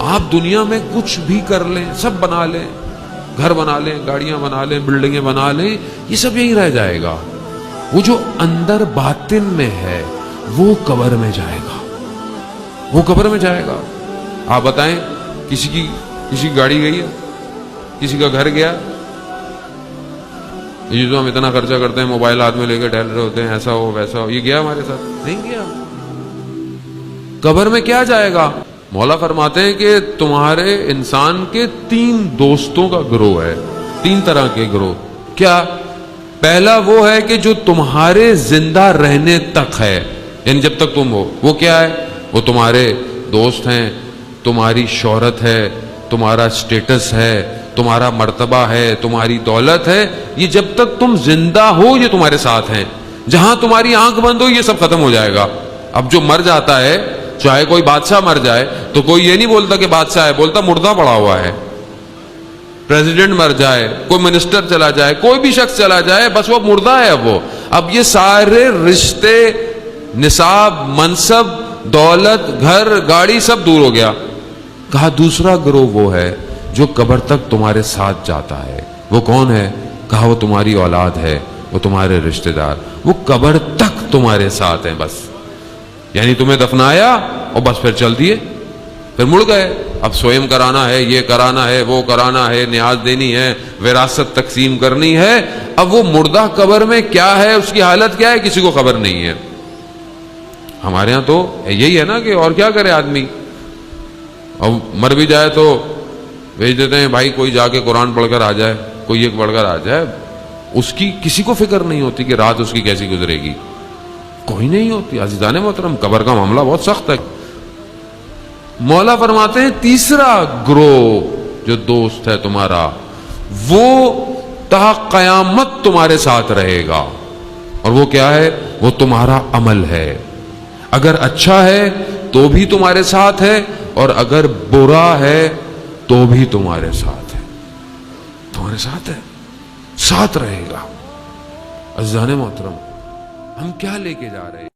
آپ دنیا میں کچھ بھی کر لیں، سب بنا لیں، گھر بنا لیں، گاڑیاں بنا لیں، بلڈنگیں بنا لیں، یہ سب یہیں رہ جائے گا. وہ جو اندر باطن میں ہے وہ قبر میں جائے گا، وہ قبر میں جائے گا. آپ بتائیں کسی کی گاڑی گئی ہے، کسی کا گھر گیا؟ یہ جو ہم اتنا خرچہ کرتے ہیں، موبائل ہاتھ میں لے کے ٹہل رہے ہوتے ہیں، ایسا ہو ویسا ہو، یہ گیا ہمارے ساتھ؟ نہیں گیا. قبر میں کیا جائے گا؟ مولا فرماتے ہیں کہ تمہارے انسان کے 3 دوستوں کا گروہ ہے، 3 طرح کے گروہ. کیا؟ پہلا وہ ہے کہ جو تمہارے زندہ رہنے تک ہے، یعنی جب تک تم ہو. وہ کیا ہے؟ وہ تمہارے دوست ہیں، تمہاری شہرت ہے، تمہارا سٹیٹس ہے، تمہارا مرتبہ ہے، تمہاری دولت ہے. یہ جب تک تم زندہ ہو یہ تمہارے ساتھ ہیں. جہاں تمہاری آنکھ بند ہو یہ سب ختم ہو جائے گا. اب جو مر جاتا ہے، چاہے کوئی بادشاہ مر جائے تو کوئی یہ نہیں بولتا کہ بادشاہ ہے، بولتا مردہ پڑا ہوا ہے. پریزیڈنٹ مر جائے، کوئی منسٹر چلا جائے، کوئی بھی شخص چلا جائے، بس وہ مردہ ہے. وہ اب یہ سارے رشتے، نصاب، منصب، دولت، گھر، گاڑی سب دور ہو گیا. کہا دوسرا گروہ وہ ہے جو قبر تک تمہارے ساتھ جاتا ہے. وہ کون ہے؟ کہا وہ تمہاری اولاد ہے، وہ تمہارے رشتہ دار، وہ قبر تک تمہارے ساتھ ہیں. بس یعنی تمہیں دفنایا اور بس پھر چل دیے، پھر مڑ گئے. اب سوئم کرانا ہے، یہ کرانا ہے، وہ کرانا ہے، نیاز دینی ہے، وراثت تقسیم کرنی ہے. اب وہ مردہ قبر میں کیا ہے، اس کی حالت کیا ہے، کسی کو خبر نہیں ہے. ہمارے ہاں تو یہی ہے نا کہ اور کیا کرے آدمی. اب مر بھی جائے تو بھیج دیتے ہیں، بھائی کوئی جا کے قرآن پڑھ کر آ جائے، کوئی ایک پڑھ کر آ جائے. اس کی کسی کو فکر نہیں ہوتی کہ رات اس کی کیسی گزرے گی، کوئی نہیں ہوتی. عزیزان محترم، قبر کا معاملہ بہت سخت ہے. مولا فرماتے ہیں تیسرا گروہ جو دوست ہے تمہارا، وہ تا قیامت تمہارے ساتھ رہے گا. اور وہ کیا ہے؟ وہ تمہارا عمل ہے. اگر اچھا ہے تو بھی تمہارے ساتھ ہے، اور اگر برا ہے تو بھی تمہارے ساتھ ہے. تمہارے ساتھ ہے، ساتھ رہے گا. عزیزان محترم، ہم کیا لے کے جا رہے ہیں؟